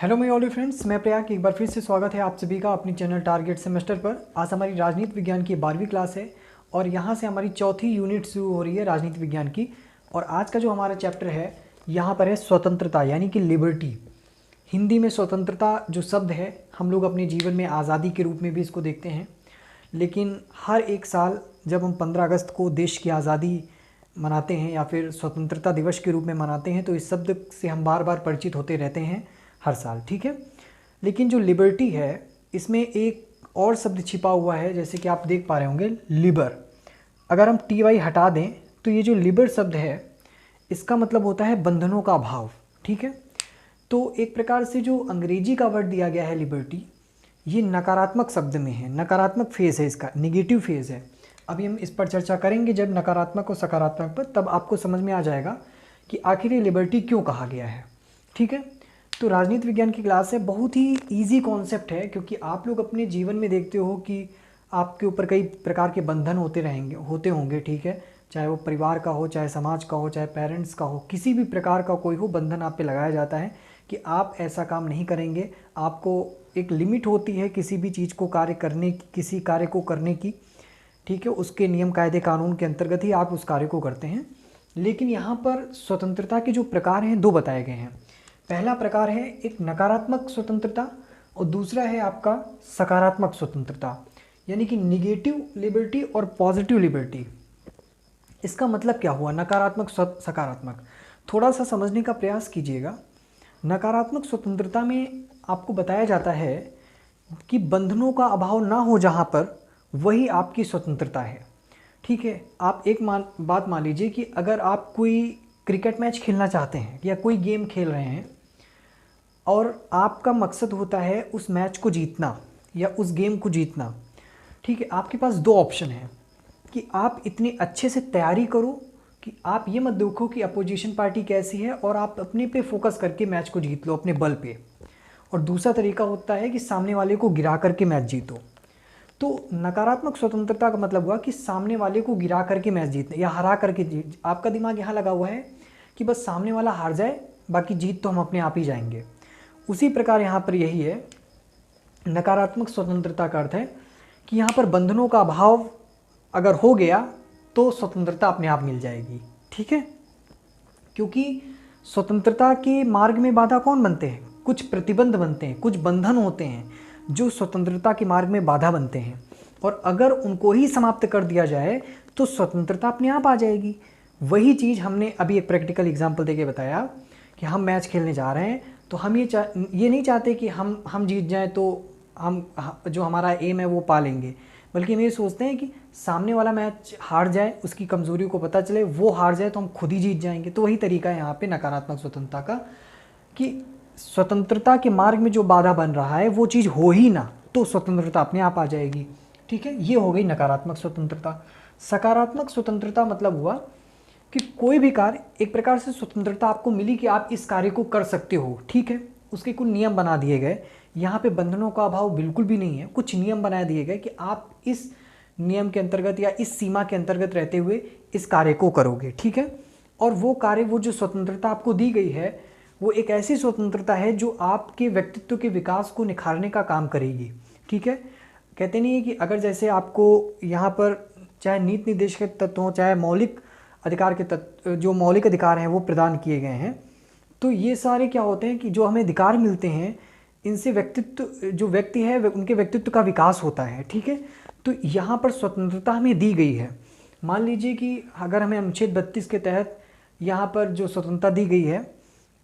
Hello my all friends, मैं प्रयाग। एक बार फिर से स्वागत है आप सभी का अपनी चैनल टारगेट सेमेस्टर पर। आज हमारी राजनीति विज्ञान की 12वीं क्लास है और यहाँ से हमारी चौथी यूनिट शुरू हो रही है राजनीति विज्ञान की। और आज का जो हमारा चैप्टर है यहाँ पर है स्वतंत्रता, यानी कि लिबर्टी। हिंदी में स्वतंत्रता जो शब्द है हम लोग अपने जीवन में आज़ादी के रूप में भी इसको देखते हैं, लेकिन हर एक साल जब हम 15 अगस्त को देश की आज़ादी मनाते हैं या फिर स्वतंत्रता दिवस के रूप में मनाते हैं तो इस शब्द से हम बार बार परिचित होते रहते हैं हर साल, ठीक है। लेकिन जो लिबर्टी है इसमें एक और शब्द छिपा हुआ है, जैसे कि आप देख पा रहे होंगे लिबर। अगर हम टी वाई हटा दें तो ये जो लिबर शब्द है इसका मतलब होता है बंधनों का अभाव, ठीक है। तो एक प्रकार से जो अंग्रेजी का वर्ड दिया गया है लिबर्टी, ये नकारात्मक शब्द में है, नकारात्मक फेज़ है, इसका निगेटिव फेज़ है। अभी हम इस पर चर्चा करेंगे जब नकारात्मक और सकारात्मक पर, तब आपको समझ में आ जाएगा कि आखिर ये लिबर्टी क्यों कहा गया है, ठीक है। तो राजनीति विज्ञान की क्लास है, बहुत ही इजी कॉन्सेप्ट है, क्योंकि आप लोग अपने जीवन में देखते हो कि आपके ऊपर कई प्रकार के बंधन होते होंगे, ठीक है। चाहे वो परिवार का हो, चाहे समाज का हो, चाहे पेरेंट्स का हो, किसी भी प्रकार का कोई हो बंधन आप पे लगाया जाता है कि आप ऐसा काम नहीं करेंगे। आपको एक लिमिट होती है किसी भी चीज़ को कार्य करने की, किसी कार्य को करने की, ठीक है। उसके नियम कायदे कानून के अंतर्गत ही आप उस कार्य को करते हैं। लेकिन यहाँ पर स्वतंत्रता के जो प्रकार हैं दो बताए गए हैं। पहला प्रकार है एक नकारात्मक स्वतंत्रता और दूसरा है आपका सकारात्मक स्वतंत्रता, यानी कि निगेटिव लिबर्टी और पॉजिटिव लिबर्टी। इसका मतलब क्या हुआ नकारात्मक सकारात्मक, थोड़ा सा समझने का प्रयास कीजिएगा। नकारात्मक स्वतंत्रता में आपको बताया जाता है कि बंधनों का अभाव ना हो जहाँ पर, वही आपकी स्वतंत्रता है, ठीक है। आप एक बात मान लीजिए कि अगर आप कोई क्रिकेट मैच खेलना चाहते हैं या कोई गेम खेल रहे हैं और आपका मकसद होता है उस मैच को जीतना या उस गेम को जीतना, ठीक है। आपके पास दो ऑप्शन हैं कि आप इतने अच्छे से तैयारी करो कि आप ये मत देखो कि अपोजिशन पार्टी कैसी है और आप अपने पे फोकस करके मैच को जीत लो अपने बल पे, और दूसरा तरीका होता है कि सामने वाले को गिरा करके मैच जीतो। तो नकारात्मक स्वतंत्रता का मतलब हुआ कि सामने वाले को गिरा करके मैच जीतना या हरा करके आपका दिमाग यहाँ लगा हुआ है कि बस सामने वाला हार जाए, बाकी जीत तो हम अपने आप ही जाएंगे। उसी प्रकार यहाँ पर यही है, नकारात्मक स्वतंत्रता का अर्थ है कि यहाँ पर बंधनों का अभाव अगर हो गया तो स्वतंत्रता अपने आप मिल जाएगी, ठीक है। क्योंकि स्वतंत्रता के मार्ग में बाधा कौन बनते हैं? कुछ प्रतिबंध बनते हैं, कुछ बंधन होते हैं जो स्वतंत्रता के मार्ग में बाधा बनते हैं, और अगर उनको ही समाप्त कर दिया जाए तो स्वतंत्रता अपने आप आ जाएगी। वही चीज़ हमने अभी एक प्रैक्टिकल एग्जाम्पल देके बताया कि हम मैच खेलने जा रहे हैं तो हम ये नहीं चाहते कि हम जीत जाएं तो हम जो हमारा एम है वो पा लेंगे, बल्कि हम ये सोचते हैं कि सामने वाला मैच हार जाए, उसकी कमज़ोरी को पता चले, वो हार जाए तो हम खुद ही जीत जाएंगे। तो वही तरीका है यहाँ पे नकारात्मक स्वतंत्रता का कि स्वतंत्रता के मार्ग में जो बाधा बन रहा है वो चीज़ हो ही ना, तो स्वतंत्रता अपने आप आ जाएगी, ठीक है। ये हो गई नकारात्मक स्वतंत्रता। सकारात्मक स्वतंत्रता मतलब हुआ कि कोई भी कार्य, एक प्रकार से स्वतंत्रता आपको मिली कि आप इस कार्य को कर सकते हो, ठीक है। उसके कुछ नियम बना दिए गए, यहाँ पे बंधनों का अभाव बिल्कुल भी नहीं है। कुछ नियम बना दिए गए कि आप इस नियम के अंतर्गत या इस सीमा के अंतर्गत रहते हुए इस कार्य को करोगे, ठीक है। और वो कार्य, वो जो स्वतंत्रता आपको दी गई है वो एक ऐसी स्वतंत्रता है जो आपके व्यक्तित्व के विकास को निखारने का काम करेगी, ठीक है। कहते नहीं है कि अगर जैसे आपको यहाँ पर चाहे नीति निर्देश के तत्व हों, चाहे मौलिक अधिकार के तत्व, जो मौलिक अधिकार हैं वो प्रदान किए गए हैं, तो ये सारे क्या होते हैं कि जो हमें अधिकार मिलते हैं इनसे व्यक्तित्व, जो व्यक्ति है उनके व्यक्तित्व का विकास होता है, ठीक है। तो यहाँ पर स्वतंत्रता हमें दी गई है। मान लीजिए कि अगर हमें अनुच्छेद 32 के तहत यहाँ पर जो स्वतंत्रता दी गई है,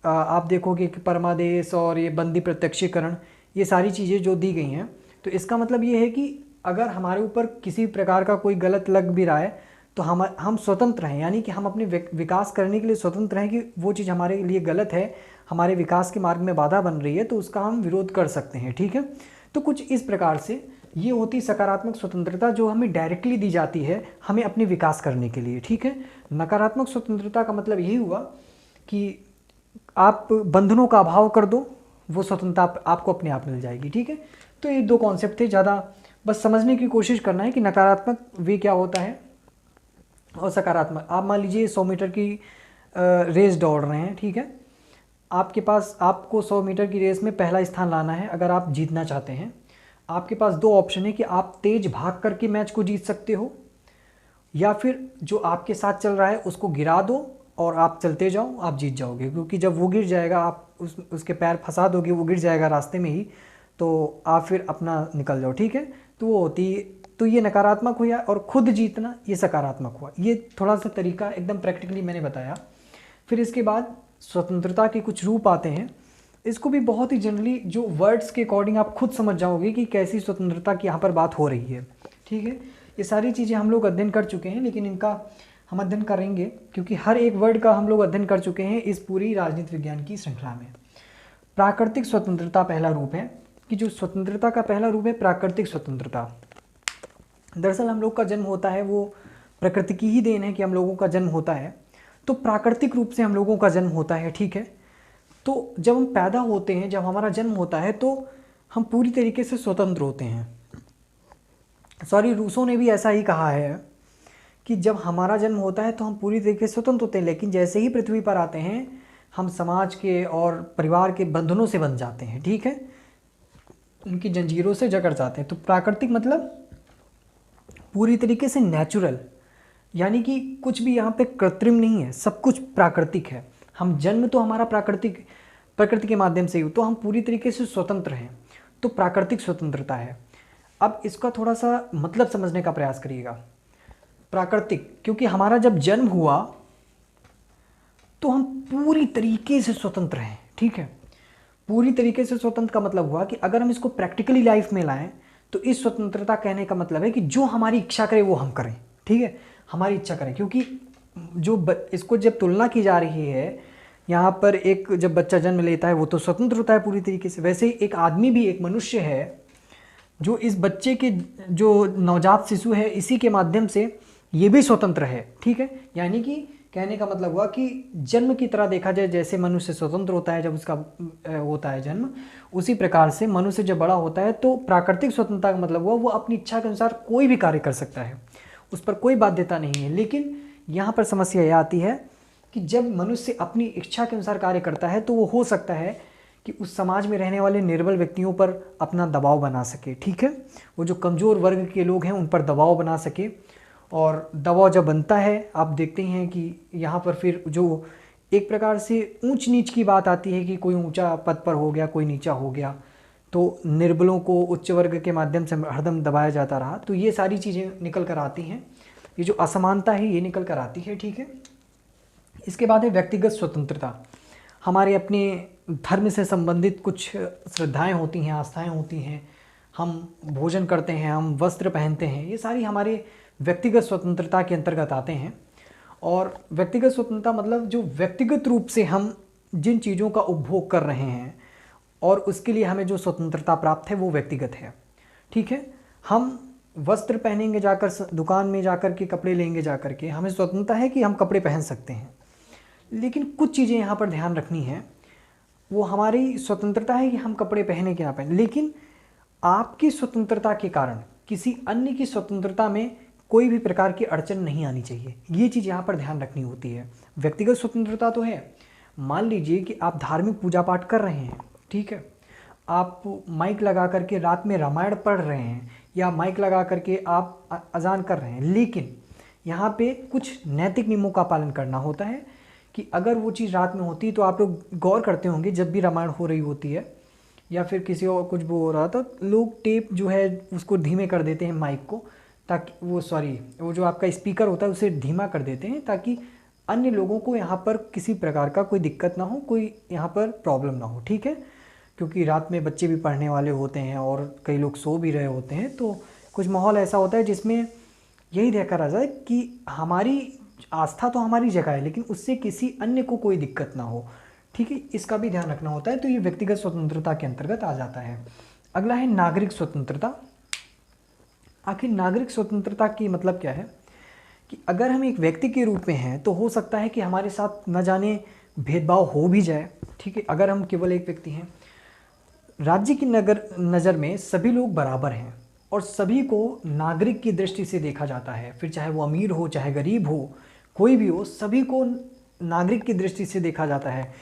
आप देखोगे कि परमादेश और ये बंदी प्रत्यक्षीकरण, ये सारी चीज़ें जो दी गई हैं, तो इसका मतलब ये है कि अगर हमारे ऊपर किसी प्रकार का कोई गलत लग भी रहा है तो हम स्वतंत्र हैं, यानी कि हम अपने विकास करने के लिए स्वतंत्र हैं कि वो चीज़ हमारे लिए गलत है, हमारे विकास के मार्ग में बाधा बन रही है, तो उसका हम विरोध कर सकते हैं, ठीक है। तो कुछ इस प्रकार से ये होती सकारात्मक स्वतंत्रता जो हमें डायरेक्टली दी जाती है हमें अपने विकास करने के लिए, ठीक है। नकारात्मक स्वतंत्रता का मतलब यही हुआ कि आप बंधनों का अभाव कर दो, वो स्वतंत्रता आपको अपने आप मिल जाएगी, ठीक है। तो ये दो कॉन्सेप्ट थे, ज़्यादा बस समझने की कोशिश करना है कि नकारात्मक वे क्या होता है और सकारात्मक। आप मान लीजिए 100 मीटर की रेस दौड़ रहे हैं, ठीक है। आपको 100 मीटर की रेस में पहला स्थान लाना है अगर आप जीतना चाहते हैं। आपके पास दो ऑप्शन है कि आप तेज भाग करके मैच को जीत सकते हो, या फिर जो आपके साथ चल रहा है उसको गिरा दो और आप चलते जाओ, आप जीत जाओगे। क्योंकि जब वो गिर जाएगा, आप उसके पैर फंसा दोगे, वो गिर जाएगा रास्ते में ही, तो आप फिर अपना निकल जाओ, ठीक है। तो वो होती, तो ये नकारात्मक हुआ, और खुद जीतना ये सकारात्मक हुआ। ये थोड़ा सा तरीका एकदम प्रैक्टिकली मैंने बताया। फिर इसके बाद स्वतंत्रता के कुछ रूप आते हैं। इसको भी बहुत ही जनरली जो वर्ड्स के अकॉर्डिंग आप खुद समझ जाओगे कि कैसी स्वतंत्रता की यहाँ पर बात हो रही है, ठीक है। ये सारी चीज़ें हम लोग अध्ययन कर चुके हैं, लेकिन इनका हम अध्ययन करेंगे क्योंकि हर एक वर्ड का हम लोग अध्ययन कर चुके हैं इस पूरी राजनीति विज्ञान की श्रृंखला में। प्राकृतिक स्वतंत्रता पहला रूप है, कि जो स्वतंत्रता का पहला रूप है प्राकृतिक स्वतंत्रता। दरअसल हम लोग का जन्म होता है, वो प्रकृति की ही देन है कि हम लोगों का जन्म होता है, तो प्राकृतिक रूप से हम लोगों का जन्म होता है, ठीक है। तो जब हम पैदा होते हैं, जब हमारा जन्म होता है, तो हम पूरी तरीके से स्वतंत्र होते हैं। सॉरी, रूसों ने भी ऐसा ही कहा है कि जब हमारा जन्म होता है तो हम पूरी तरीके से स्वतंत्र होते हैं, लेकिन जैसे ही पृथ्वी पर आते हैं हम समाज के और परिवार के बंधनों से बंध जाते हैं, ठीक है, उनकी जंजीरों से जकड़ जाते हैं। तो प्राकृतिक मतलब पूरी तरीके से नेचुरल, यानी कि कुछ भी यहाँ पे कृत्रिम नहीं है, सब कुछ प्राकृतिक है। हम जन्म तो हमारा प्रकृति के माध्यम से ही, तो हम पूरी तरीके से स्वतंत्र हैं, तो प्राकृतिक स्वतंत्रता है। अब इसका थोड़ा सा मतलब समझने का प्रयास करिएगा। प्राकृतिक, क्योंकि हमारा जब जन्म हुआ तो हम पूरी तरीके से स्वतंत्र हैं, ठीक है। पूरी तरीके से स्वतंत्र का मतलब हुआ कि अगर हम इसको प्रैक्टिकली लाइफ में लाएं तो इस स्वतंत्रता कहने का मतलब है कि जो हमारी इच्छा करे वो हम करें, ठीक है, हमारी इच्छा करें। क्योंकि इसको जब तुलना की जा रही है यहाँ पर, एक जब बच्चा जन्म लेता है वो तो स्वतंत्र होता है पूरी तरीके से, वैसे ही एक आदमी भी, एक मनुष्य है जो इस बच्चे के, जो नवजात शिशु है, इसी के माध्यम से ये भी स्वतंत्र है, ठीक है। यानी कि कहने का मतलब हुआ कि जन्म की तरह देखा जाए, जैसे मनुष्य स्वतंत्र होता है जब उसका होता है जन्म, उसी प्रकार से मनुष्य जब बड़ा होता है तो प्राकृतिक स्वतंत्रता का मतलब हुआ वो अपनी इच्छा के अनुसार कोई भी कार्य कर सकता है, उस पर कोई बाध्यता नहीं है। लेकिन यहाँ पर समस्या यह आती है कि जब मनुष्य अपनी इच्छा के अनुसार कार्य करता है तो वो हो सकता है कि उस समाज में रहने वाले निर्बल व्यक्तियों पर अपना दबाव बना सके, ठीक है। वो जो कमज़ोर वर्ग के लोग हैं उन पर दबाव बना सके, और दबाव जब बनता है, आप देखते हैं कि यहाँ पर फिर जो एक प्रकार से ऊंच नीच की बात आती है कि कोई ऊंचा पद पर हो गया, कोई नीचा हो गया, तो निर्बलों को उच्च वर्ग के माध्यम से हरदम दबाया जाता रहा। तो ये सारी चीज़ें निकल कर आती हैं, ये जो असमानता है ये निकल कर आती है, ठीक है। इसके बाद है व्यक्तिगत स्वतंत्रता। हमारे अपने धर्म से संबंधित कुछ श्रद्धाएं होती हैं, आस्थाएं होती हैं, हम भोजन करते हैं, हम वस्त्र पहनते हैं, ये सारी हमारे व्यक्तिगत स्वतंत्रता के अंतर्गत आते हैं। और व्यक्तिगत स्वतंत्रता मतलब जो व्यक्तिगत रूप से हम जिन चीज़ों का उपभोग कर रहे हैं और उसके लिए हमें जो स्वतंत्रता प्राप्त है वो व्यक्तिगत है, ठीक है। हम वस्त्र पहनेंगे, जाकर दुकान में जाकर के कपड़े लेंगे, जाकर के हमें स्वतंत्रता है कि हम कपड़े पहन सकते हैं। लेकिन कुछ चीज़ें यहाँ पर ध्यान रखनी है, वो हमारी स्वतंत्रता है कि हम कपड़े पहने कि ना पहने, लेकिन आपकी स्वतंत्रता के कारण किसी अन्य की स्वतंत्रता में कोई भी प्रकार की अड़चन नहीं आनी चाहिए। ये चीज़ यहाँ पर ध्यान रखनी होती है। व्यक्तिगत स्वतंत्रता तो है, मान लीजिए कि आप धार्मिक पूजा पाठ कर रहे हैं, ठीक है, आप माइक लगा करके रात में रामायण पढ़ रहे हैं या माइक लगा करके आप अजान कर रहे हैं, लेकिन यहाँ पे कुछ नैतिक नियमों का पालन करना होता है कि अगर वो चीज़ रात में होती है तो आप लोग गौर करते होंगे, जब भी रामायण हो रही होती है या फिर किसी और कुछ भी हो रहा था, लोग टेप जो है उसको धीमे कर देते हैं माइक को, ताकि वो जो आपका स्पीकर होता है उसे धीमा कर देते हैं ताकि अन्य लोगों को यहाँ पर किसी प्रकार का कोई दिक्कत ना हो, कोई यहाँ पर प्रॉब्लम ना हो, ठीक है। क्योंकि रात में बच्चे भी पढ़ने वाले होते हैं और कई लोग सो भी रहे होते हैं, तो कुछ माहौल ऐसा होता है जिसमें यही देखा रह जाए कि हमारी आस्था तो हमारी जगह है लेकिन उससे किसी अन्य को कोई दिक्कत ना हो, ठीक है, इसका भी ध्यान रखना होता है। तो ये व्यक्तिगत स्वतंत्रता के अंतर्गत आ जाता है। अगला है नागरिक स्वतंत्रता। आखिर नागरिक स्वतंत्रता की मतलब क्या है कि अगर हम एक व्यक्ति के रूप में हैं तो हो सकता है कि हमारे साथ न जाने भेदभाव हो भी जाए, ठीक है। अगर हम केवल एक व्यक्ति हैं, राज्य की नज़र में सभी लोग बराबर हैं और सभी को नागरिक की दृष्टि से देखा जाता है, फिर चाहे वो अमीर हो चाहे गरीब हो, कोई भी हो, सभी को नागरिक की दृष्टि से देखा जाता है।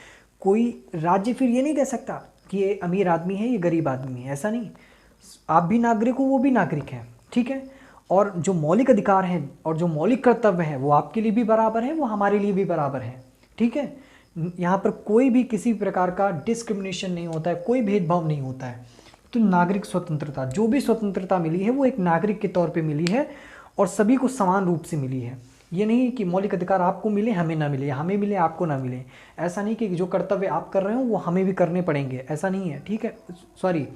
कोई राज्य फिर ये नहीं कह सकता कि ये अमीर आदमी है, ये गरीब आदमी है, ऐसा नहीं। आप भी नागरिक हो, वो भी नागरिक हैं, ठीक है। और जो मौलिक अधिकार हैं और जो मौलिक कर्तव्य हैं वो आपके लिए भी बराबर हैं, वो हमारे लिए भी बराबर हैं, ठीक है। यहाँ पर कोई भी किसी प्रकार का डिस्क्रिमिनेशन नहीं होता है, कोई भेदभाव नहीं होता है। तो नागरिक स्वतंत्रता, जो भी स्वतंत्रता मिली है वो एक नागरिक के तौर पे मिली है और सभी को समान रूप से मिली है। ये नहीं कि मौलिक अधिकार आपको मिले हमें ना मिले, हमें मिले आपको ना मिले, ऐसा नहीं कि जो कर्तव्य आप कर रहे हो वो हमें भी करने पड़ेंगे, ऐसा नहीं है, ठीक है। सॉरी,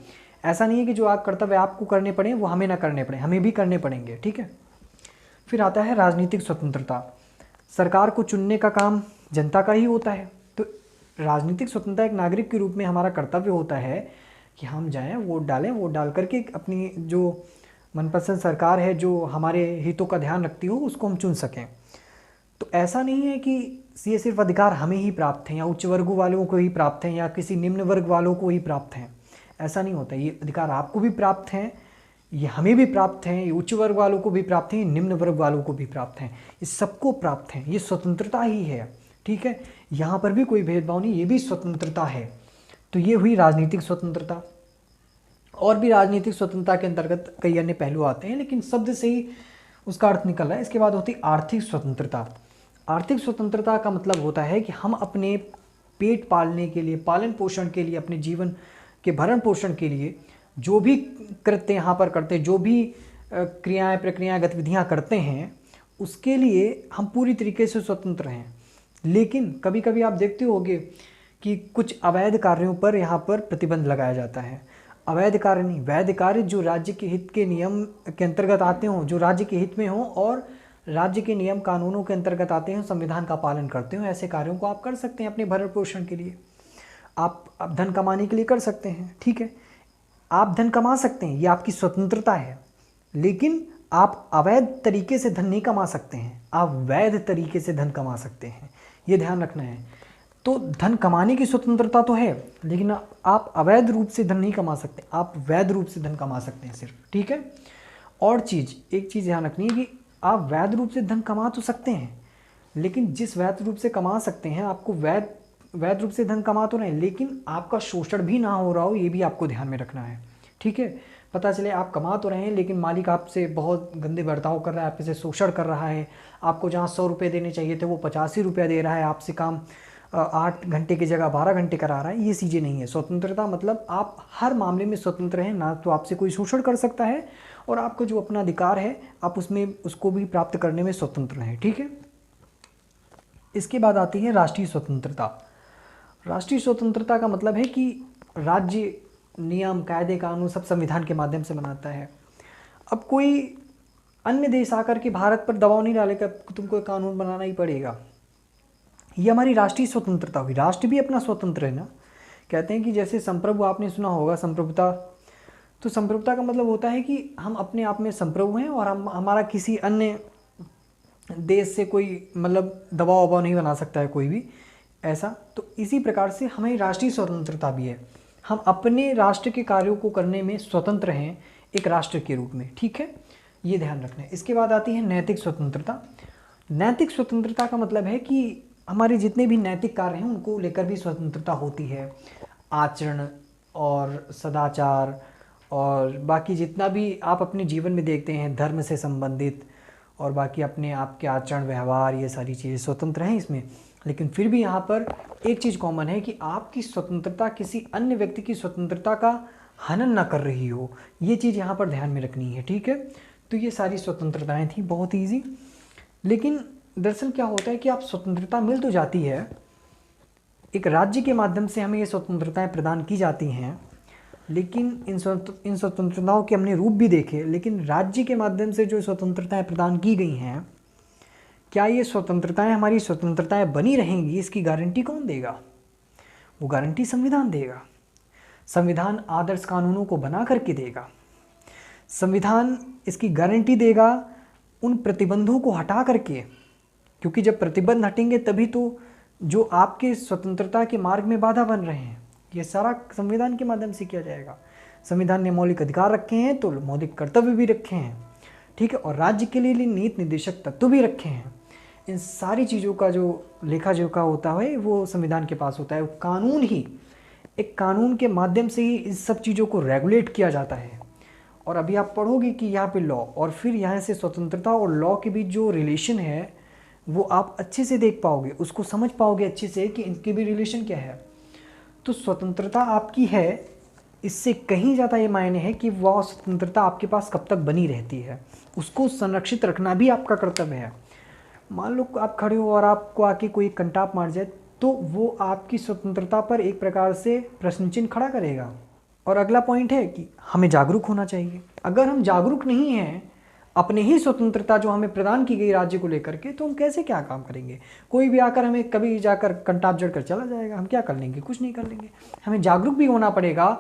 ऐसा नहीं है कि जो आप कर्तव्य आपको करने पड़े वो हमें ना करने पड़े, हमें भी करने पड़ेंगे, ठीक है। फिर आता है राजनीतिक स्वतंत्रता। सरकार को चुनने का काम जनता का ही होता है। तो राजनीतिक स्वतंत्रता एक नागरिक के रूप में हमारा कर्तव्य होता है कि हम जाएं, वोट डालें, वोट डाल करके अपनी जो मनपसंद सरकार है जो हमारे हितों का ध्यान रखती हो उसको हम चुन सकें। तो ऐसा नहीं है कि ये सिर्फ अधिकार हमें ही प्राप्त हैं या उच्च वर्गों वालों को ही प्राप्त हैं या किसी निम्न वर्ग वालों को ही प्राप्त हैं, ऐसा नहीं होता। ये अधिकार आपको भी प्राप्त हैं, ये हमें भी प्राप्त हैं, ये उच्च वर्ग वालों को भी प्राप्त हैं, ये निम्न वर्ग वालों को भी प्राप्त हैं, ये सबको प्राप्त हैं। ये स्वतंत्रता ही है, ठीक है। यहाँ पर भी कोई भेदभाव नहीं, ये भी स्वतंत्रता है। तो ये हुई राजनीतिक स्वतंत्रता। और भी राजनीतिक स्वतंत्रता के अंतर्गत कई अन्य पहलू आते हैं, लेकिन शब्द से ही उसका अर्थ निकल रहा है। इसके बाद होती है आर्थिक स्वतंत्रता। आर्थिक स्वतंत्रता का मतलब होता है कि हम अपने पेट पालने के लिए, पालन पोषण के लिए, अपने जीवन के भरण पोषण के लिए जो भी कृत्य यहाँ पर करते हैं, जो भी क्रियाएं प्रक्रियाएं गतिविधियाँ करते हैं, उसके लिए हम पूरी तरीके से स्वतंत्र हैं। लेकिन कभी कभी आप देखते होंगे कि कुछ अवैध कार्यों पर यहाँ पर प्रतिबंध लगाया जाता है। अवैध कार्य नहीं, वैध कार्य जो राज्य के हित के नियम के अंतर्गत आते हों, जो राज्य के हित में हों और राज्य के नियम कानूनों के अंतर्गत आते हैं, संविधान का पालन करते हो, ऐसे कार्यों को आप कर सकते हैं अपने भरण पोषण के लिए। आप धन कमाने के लिए कर सकते हैं, ठीक है। आप धन कमा सकते हैं, ये आपकी स्वतंत्रता है। लेकिन आप अवैध तरीके से धन नहीं कमा सकते हैं, आप वैध तरीके से धन कमा सकते हैं, ये ध्यान रखना है। तो धन कमाने की स्वतंत्रता तो है, लेकिन आप अवैध रूप से धन नहीं कमा सकते, आप वैध रूप से धन कमा सकते हैं सिर्फ, ठीक है। और एक चीज़ ध्यान रखनी है कि आप वैध रूप से धन कमा तो सकते हैं, लेकिन जिस वैध रूप से कमा सकते हैं, आपको वैध रूप से धन कमा तो नहीं, लेकिन आपका शोषण भी ना हो रहा हो, ये भी आपको ध्यान में रखना है, ठीक है। पता चले आप कमा तो रहे हैं लेकिन मालिक आपसे बहुत गंदे बर्ताव कर रहा है, आपसे शोषण कर रहा है, आपको जहाँ 100 रुपये देने चाहिए थे वो 85 रुपया दे रहा है, आपसे काम 8 घंटे की जगह 12 घंटे करा रहा है, ये चीज़ें नहीं है। स्वतंत्रता मतलब आप हर मामले में स्वतंत्र हैं, ना तो आपसे कोई शोषण कर सकता है और आपका जो अपना अधिकार है आप उसको भी प्राप्त करने में स्वतंत्र हैं, ठीक है। इसके बाद आती है राष्ट्रीय स्वतंत्रता। राष्ट्रीय स्वतंत्रता का मतलब है कि राज्य नियम कायदे कानून सब संविधान के माध्यम से बनाता है। अब कोई अन्य देश आकर के भारत पर दबाव नहीं डालेगा तुमको कानून बनाना ही पड़ेगा। ये हमारी राष्ट्रीय स्वतंत्रता हुई। राष्ट्र भी अपना स्वतंत्र है ना। कहते हैं कि जैसे संप्रभु, आपने सुना होगा संप्रभुता। तो संप्रभुता का मतलब होता है कि हम अपने आप में संप्रभु हैं और हमारा किसी अन्य देश से कोई मतलब दबाव नहीं बना सकता है कोई भी ऐसा। तो इसी प्रकार से हमें राष्ट्रीय स्वतंत्रता भी है, हम अपने राष्ट्र के कार्यों को करने में स्वतंत्र हैं एक राष्ट्र के रूप में, ठीक है, ये ध्यान रखना है। इसके बाद आती है नैतिक स्वतंत्रता। नैतिक स्वतंत्रता का मतलब है कि हमारे जितने भी नैतिक कार्य हैं उनको लेकर भी स्वतंत्रता होती है। आचरण और सदाचार और बाकी जितना भी आप अपने जीवन में देखते हैं धर्म से संबंधित और बाकी अपने आप के आचरण व्यवहार, ये सारी चीज़ें स्वतंत्र हैं इसमें। लेकिन फिर भी यहाँ पर एक चीज़ कॉमन है कि आपकी स्वतंत्रता किसी अन्य व्यक्ति की स्वतंत्रता का हनन ना कर रही हो, ये चीज़ यहाँ पर ध्यान में रखनी है, ठीक है। तो ये सारी स्वतंत्रताएं थी, बहुत ईजी। लेकिन दरअसल क्या होता है कि आप स्वतंत्रता मिल तो जाती है, एक राज्य के माध्यम से हमें ये स्वतंत्रताएं प्रदान की जाती हैं, लेकिन इन स्वतंत्रताओं के हमने रूप भी देखे। लेकिन राज्य के माध्यम से जो स्वतंत्रताएं प्रदान की गई हैं, क्या ये स्वतंत्रताएं हमारी स्वतंत्रताएं बनी रहेंगी, इसकी गारंटी कौन देगा? वो गारंटी संविधान देगा। संविधान आदर्श कानूनों को बना करके देगा। संविधान इसकी गारंटी देगा उन प्रतिबंधों को हटा करके, क्योंकि जब प्रतिबंध हटेंगे तभी तो जो आपके स्वतंत्रता के मार्ग में बाधा बन रहे हैं, ये सारा संविधान के माध्यम से किया जाएगा। संविधान ने मौलिक अधिकार रखे हैं तो मौलिक कर्तव्य भी रखे हैं, ठीक है, और राज्य के लिए नीति निर्देशक तत्व भी रखे हैं। इन सारी चीज़ों का जो लेखा जोखा होता है वो संविधान के पास होता है। कानून ही, एक कानून के माध्यम से ही इस सब चीज़ों को रेगुलेट किया जाता है। और अभी आप पढ़ोगे कि यहाँ पे लॉ और फिर यहाँ से स्वतंत्रता और लॉ के बीच जो रिलेशन है वो आप अच्छे से देख पाओगे, उसको समझ पाओगे अच्छे से कि इनके भी रिलेशन क्या है। तो स्वतंत्रता आपकी है, इससे कहीं ज़्यादा ये मायने है कि वह स्वतंत्रता आपके पास कब तक बनी रहती है, उसको संरक्षित रखना भी आपका कर्तव्य है। मान लो आप खड़े हो और आपको आके कोई कंटाप मार जाए तो वो आपकी स्वतंत्रता पर एक प्रकार से प्रश्न चिन्ह खड़ा करेगा। और अगला पॉइंट है कि हमें जागरूक होना चाहिए। अगर हम जागरूक नहीं हैं अपने ही स्वतंत्रता जो हमें प्रदान की गई राज्य को लेकर के, तो हम कैसे क्या काम करेंगे। कोई भी आकर हमें कभी जाकर कंटाप जड़ कर चला जाएगा, हम क्या कर लेंगे, कुछ नहीं कर लेंगे। हमें जागरूक भी होना पड़ेगा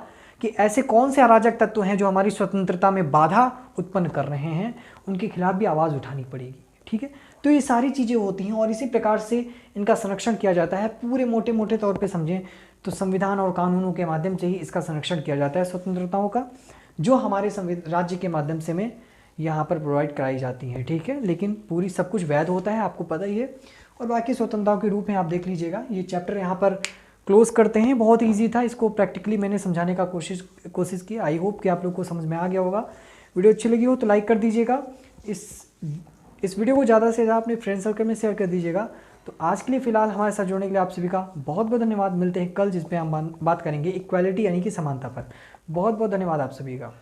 कि ऐसे कौन से अराजक तत्व हैं जो हमारी स्वतंत्रता में बाधा उत्पन्न कर रहे हैं, उनके खिलाफ भी आवाज़ उठानी पड़ेगी। ठीक है, तो ये सारी चीज़ें होती हैं और इसी प्रकार से इनका संरक्षण किया जाता है। पूरे मोटे मोटे तौर पे समझें तो संविधान और कानूनों के माध्यम से ही इसका संरक्षण किया जाता है स्वतंत्रताओं का, जो हमारे राज्य के माध्यम से में यहाँ पर प्रोवाइड कराई जाती हैं। ठीक है, लेकिन पूरी सब कुछ वैध होता है, आपको पता ही है। और बाकी स्वतंत्रताओं के रूप में आप देख लीजिएगा। ये चैप्टर यहाँ पर क्लोज करते हैं। बहुत ईजी था, इसको प्रैक्टिकली मैंने समझाने का कोशिश की। आई होप कि आप लोग को समझ में आ गया होगा। वीडियो अच्छी लगी हो तो लाइक कर दीजिएगा। इस वीडियो को ज़्यादा से ज़्यादा अपने फ्रेंड सर्कल में शेयर कर दीजिएगा। तो आज के लिए फ़िलहाल हमारे साथ जुड़ने के लिए आप सभी का बहुत बहुत धन्यवाद। मिलते हैं कल, जिस पे हम बात करेंगे इक्वालिटी यानी कि समानता पर। बहुत बहुत धन्यवाद आप सभी का।